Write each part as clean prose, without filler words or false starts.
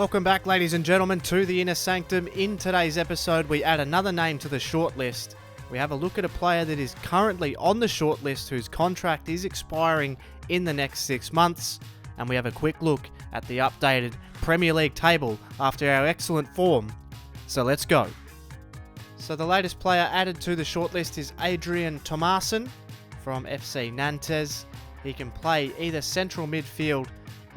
Welcome back, ladies and gentlemen, to the Inner Sanctum. In today's episode, we add another name to the shortlist. We have a look at a player that is currently on the shortlist whose contract is expiring in the next 6 months. And we have a quick look at the updated Premier League table after our excellent form. So let's go. So the latest player added to the shortlist is Adrian Thomason from FC Nantes. He can play either central midfield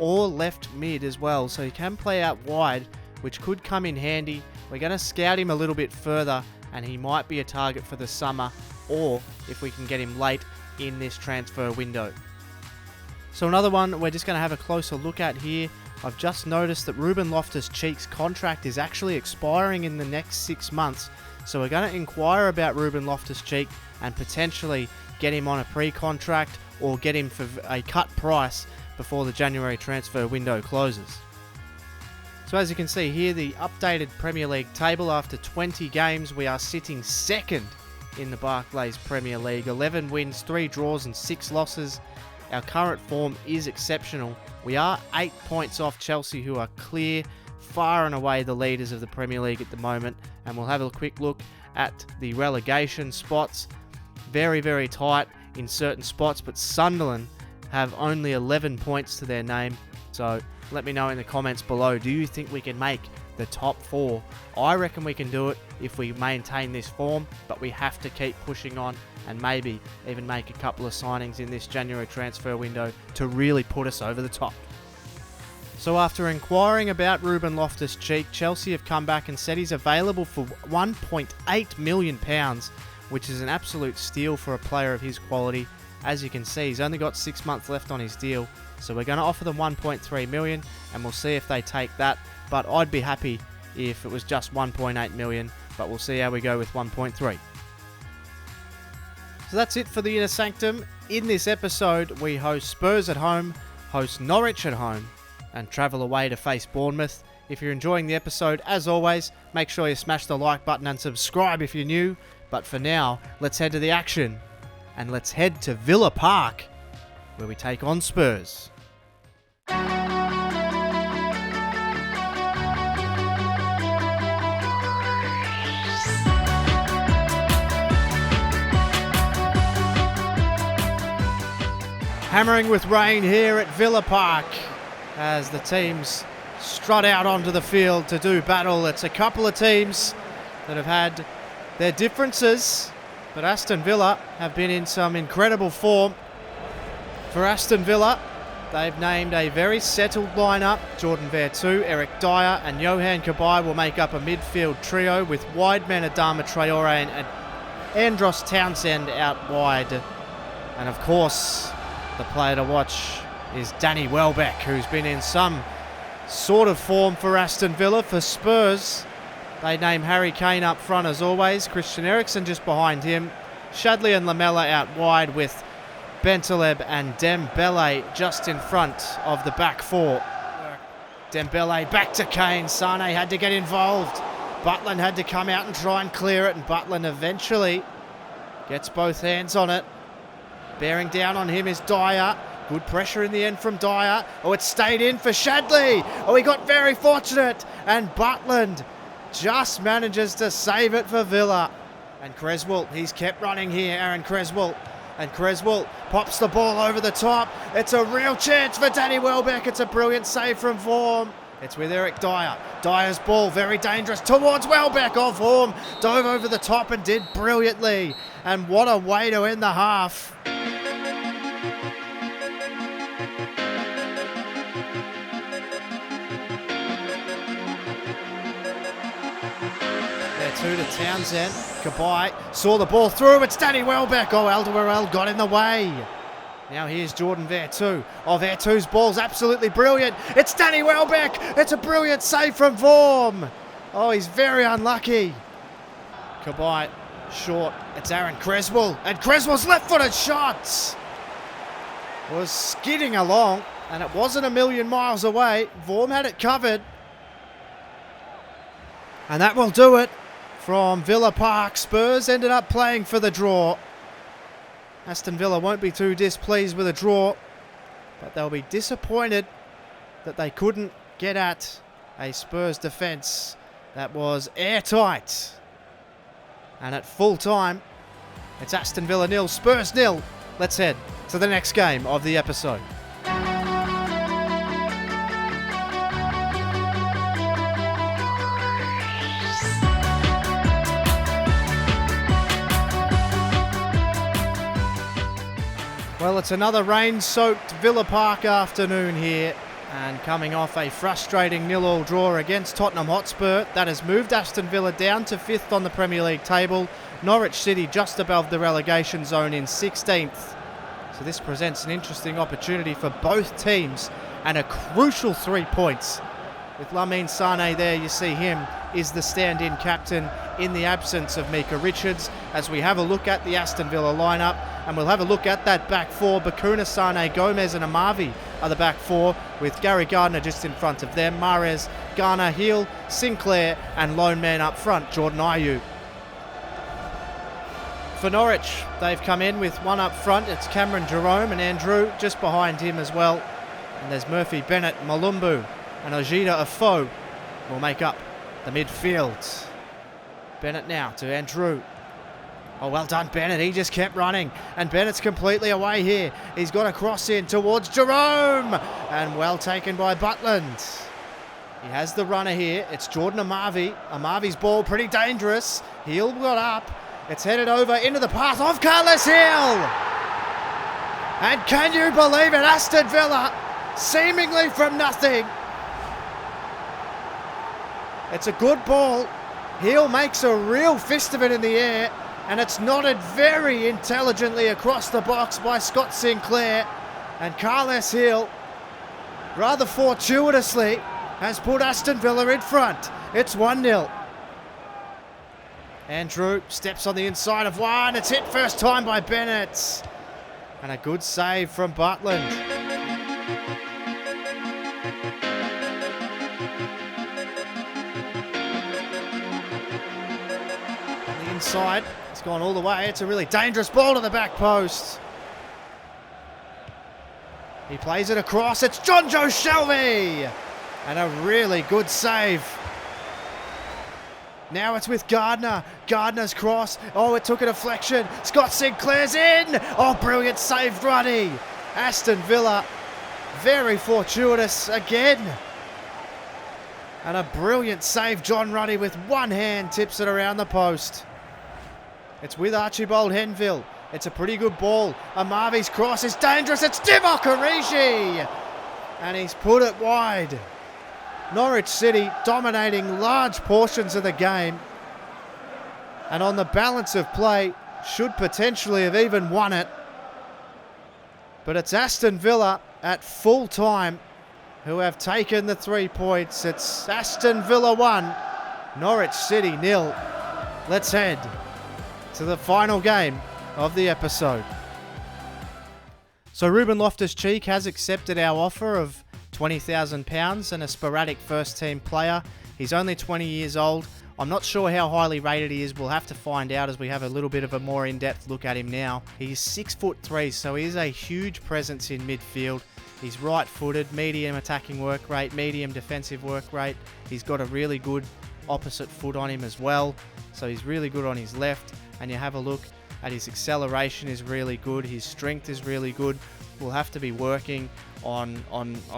or left mid as well, so he can play out wide, which could come in handy. We're going to scout him a little bit further, and he might be a target for the summer, or if we can get him late in this transfer window. So another one we're just going to have a closer look at here. I've just noticed that Ruben Loftus-Cheek's contract is actually expiring in the next 6 months, so we're going to inquire about Ruben Loftus-Cheek and potentially get him on a pre-contract or get him for a cut price before the January transfer window closes. So as you can see here, the updated Premier League table after 20 games, we are sitting second in the Barclays Premier League. 11 wins, 3 draws and 6 losses. Our current form is exceptional. We are 8 points off Chelsea, who are clear, far and away the leaders of the Premier League at the moment. And we'll have a quick look at the relegation spots. Very, very tight in certain spots, but Sunderland have only 11 points to their name. So let me know in the comments below, do you think we can make the top 4? I reckon we can do it if we maintain this form, but we have to keep pushing on and maybe even make a couple of signings in this January transfer window to really put us over the top. So after inquiring about Ruben Loftus-Cheek, Chelsea have come back and said he's available for £1.8 million, which is an absolute steal for a player of his quality. As you can see, he's only got 6 months left on his deal, so we're going to offer them 1.3 million, and we'll see if they take that. But I'd be happy if it was just 1.8 million, but we'll see how we go with 1.3. So that's it for the Inner Sanctum. In this episode, we host Spurs at home, host Norwich at home, and travel away to face Bournemouth. If you're enjoying the episode, as always, make sure you smash the like button and subscribe if you're new. But for now, let's head to the action. And let's head to Villa Park, where we take on Spurs. Hammering with rain here at Villa Park as the teams strut out onto the field to do battle. It's a couple of teams that have had their differences, but Aston Villa have been in some incredible form. For Aston Villa, they've named a very settled lineup. Jordan Vertu, Eric Dyer and Yohan Cabaye will make up a midfield trio with wide men Adama Traore and Andros Townsend out wide. And of course, the player to watch is Danny Welbeck, who's been in some sort of form for Aston Villa. For Spurs, they name Harry Kane up front as always, Christian Eriksen just behind him, Shadley and Lamela out wide with Bentaleb and Dembele just in front of the back four. Dembele back to Kane, Sane had to get involved, Butland had to come out and try and clear it, and Butland eventually gets both hands on it. Bearing down on him is Dyer. Good pressure in the end from Dyer. Oh, it stayed in for Shadley. Oh, he got very fortunate. And Butland just manages to save it for Villa. And Creswell, he's kept running here, Aaron Creswell. And Creswell pops the ball over the top. It's a real chance for Danny Welbeck. It's a brilliant save from Vorm. It's with Eric Dyer. Dyer's ball, very dangerous, towards Welbeck. Oh, Vorm dove over the top and did brilliantly. And what a way to end the half. Two to Townsend. Cabaye saw the ball through. It's Danny Welbeck. Oh, Alderweireld got in the way. Now here's Jordan Vertu. Oh, Vertu's ball's absolutely brilliant. It's Danny Welbeck. It's a brilliant save from Vorm. Oh, he's very unlucky. Cabaye short. It's Aaron Creswell. And Creswell's left-footed shots was skidding along, and it wasn't a million miles away. Vorm had it covered. And that will do it. From Villa Park, Spurs ended up playing for the draw. Aston Villa won't be too displeased with a draw, but they'll be disappointed that they couldn't get at A Spurs defence that was airtight. And at full time, it's Aston Villa 0, Spurs 0. Let's head to the next game of the episode. Well, it's another rain-soaked Villa Park afternoon here, and coming off a frustrating 0-0 draw against Tottenham Hotspur, that has moved Aston Villa down to 5th on the Premier League table. Norwich City just above the relegation zone in 16th. So this presents an interesting opportunity for both teams, and a crucial 3 points. With Lamine Sane there, you see him is the stand-in captain in the absence of Mika Richards, as we have a look at the Aston Villa lineup, and we'll have a look at that back four. Bakuna, Sane, Gomez and Amavi are the back four, with Gary Gardner just in front of them. Mahrez, Garner, Hill, Sinclair and lone man up front, Jordan Ayew. For Norwich, they've come in with one up front. It's Cameron Jerome and Andrew just behind him as well. And there's Murphy, Bennett, Malumbu and Ojeda Afo will make up the midfield. Bennett now to Andrew. Oh, well done, Bennett. He just kept running. And Bennett's completely away here. He's got a cross in towards Jerome. And well taken by Butland. He has the runner here. It's Jordan Amavi. Amavi's ball pretty dangerous. Hill got up. It's headed over into the path of Carlos Hill. And can you believe it? Aston Villa, seemingly from nothing. It's a good ball. Hill makes a real fist of it in the air. And it's knotted very intelligently across the box by Scott Sinclair. And Carlos Hill, rather fortuitously, has put Aston Villa in front. It's 1-0. Andrew steps on the inside of one. It's hit first time by Bennett. And a good save from Butland. On the inside, it's gone all the way. It's a really dangerous ball to the back post. He plays it across. It's John Joe Shelby. And a really good save. Now it's with Gardner. Gardner's cross. Oh, it took a deflection. Scott Sinclair's in. Oh, brilliant save, Ruddy. Aston Villa, very fortuitous again. And a brilliant save. John Ruddy with one hand tips it around the post. It's with Archibald Henville. It's a pretty good ball. Amavi's cross is dangerous. It's Divock Origi. And he's put it wide. Norwich City dominating large portions of the game. And on the balance of play, should potentially have even won it. But it's Aston Villa at full time who have taken the 3 points. It's Aston Villa 1, Norwich City 0. Let's head to the final game of the episode. So Ruben Loftus-Cheek has accepted our offer of £20,000 and a sporadic first-team player. He's only 20 years old. I'm not sure how highly rated he is. We'll have to find out as we have a little bit of a more in-depth look at him now. He's 6'3", so he is a huge presence in midfield. He's right-footed, medium attacking work rate, medium defensive work rate. He's got a really good opposite foot on him as well, so he's really good on his left. And you have a look at his acceleration is really good. His strength is really good. We'll have to be working on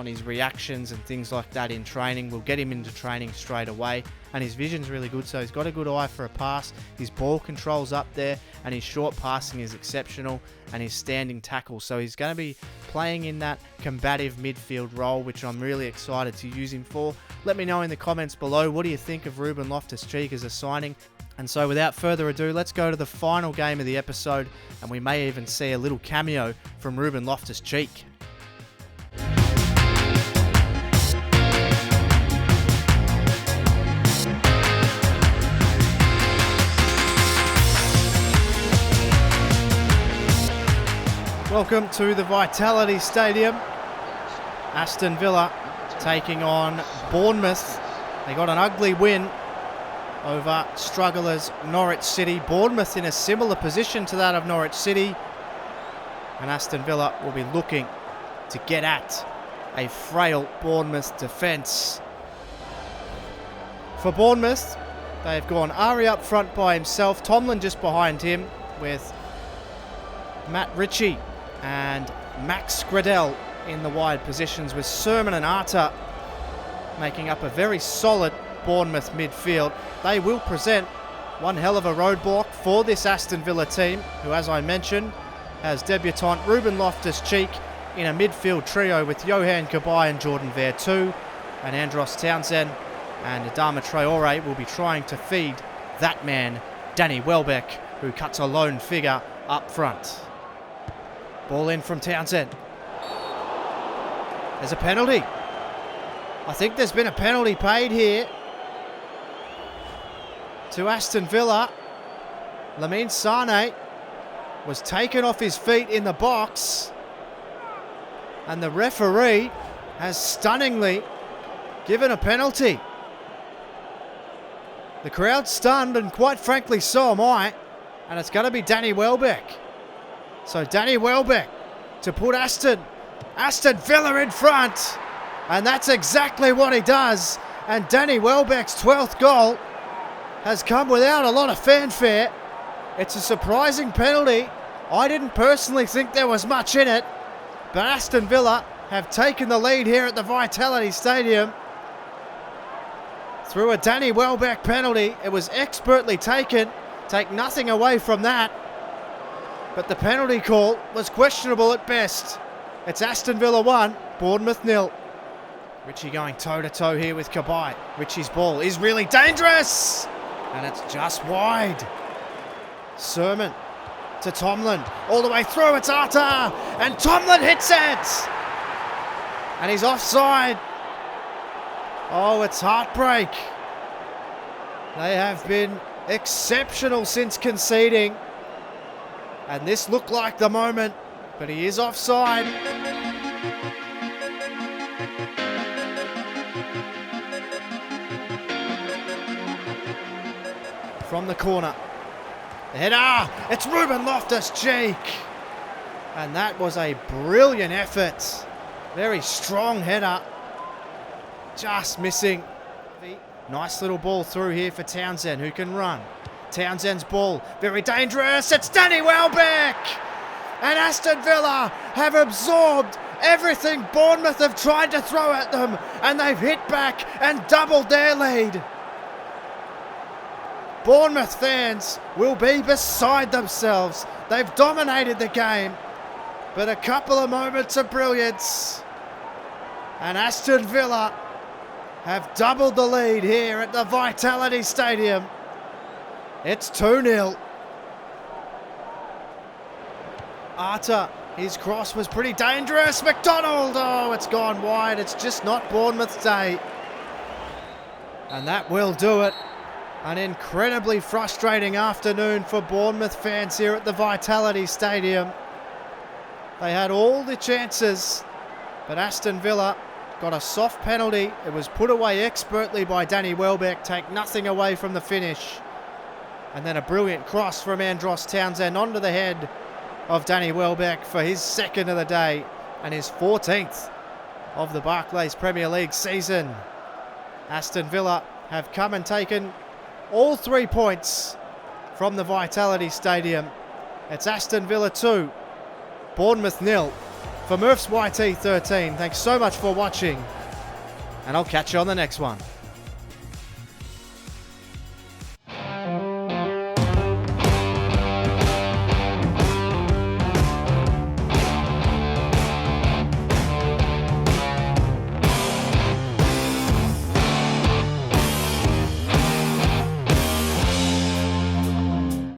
his reactions and things like that in training. We'll get him into training straight away. And his vision's really good, so he's got a good eye for a pass. His ball control's up there, and his short passing is exceptional, and his standing tackle. So he's going to be playing in that combative midfield role, which I'm really excited to use him for. Let me know in the comments below, what do you think of Ruben Loftus-Cheek as a signing? And so without further ado, let's go to the final game of the episode, and we may even see a little cameo from Ruben Loftus-Cheek. Welcome to the Vitality Stadium. Aston Villa taking on Bournemouth. They got an ugly win over strugglers Norwich City. Bournemouth in a similar position to that of Norwich City. And Aston Villa will be looking to get at a frail Bournemouth defence. For Bournemouth, they've gone Ari up front by himself, Tomlin just behind him with Matt Ritchie and Max Gradell in the wide positions, with Sermon and Arta making up a very solid Bournemouth midfield. They will present one hell of a roadblock for this Aston Villa team, who, as I mentioned, has debutant Ruben Loftus-Cheek in a midfield trio with Yohan Cabaye and Jordan Vertu, and Andros Townsend and Adama Traore will be trying to feed that man, Danny Welbeck, who cuts a lone figure up front. Ball in from Townsend. There's a penalty. I think there's been a penalty paid here to Aston Villa. Lamine Sane was taken off his feet in the box, and the referee has stunningly given a penalty. The crowd's stunned, and quite frankly so am I, and it's going to be Danny Welbeck. So Danny Welbeck to put Aston Villa in front, and that's exactly what he does. And Danny Welbeck's 12th goal has come without a lot of fanfare. It's a surprising penalty. I didn't personally think there was much in it, but Aston Villa have taken the lead here at the Vitality Stadium through a Danny Welbeck penalty. It was expertly taken. Take nothing away from that, but the penalty call was questionable at best. It's Aston Villa 1, Bournemouth 0. Ritchie going toe-to-toe here with Cabaye. Ritchie's ball is really dangerous, and it's just wide. Sermon to Tomlin, all the way through, it's Arta, and Tomlin hits it! And he's offside. Oh, it's heartbreak. They have been exceptional since conceding, and this looked like the moment, but he is offside. From the corner, the header, it's Ruben Loftus-Cheek, and that was a brilliant effort. Very strong header, just missing. Nice little ball through here for Townsend, who can run. Townsend's ball, very dangerous, it's Danny Welbeck! And Aston Villa have absorbed everything Bournemouth have tried to throw at them, and they've hit back and doubled their lead. Bournemouth fans will be beside themselves. They've dominated the game, but a couple of moments of brilliance, and Aston Villa have doubled the lead here at the Vitality Stadium. It's 2-0. Arta, his cross was pretty dangerous. McDonald, oh, it's gone wide. It's just not Bournemouth's day. And that will do it. An incredibly frustrating afternoon for Bournemouth fans here at the Vitality Stadium. They had all the chances, but Aston Villa got a soft penalty. It was put away expertly by Danny Welbeck. Take nothing away from the finish. And then a brilliant cross from Andros Townsend onto the head of Danny Welbeck for his second of the day and his 14th of the Barclays Premier League season. Aston Villa have come and taken all 3 points from the Vitality Stadium. It's Aston Villa 2, Bournemouth 0. For Murph's YT13, thanks so much for watching, and I'll catch you on the next one.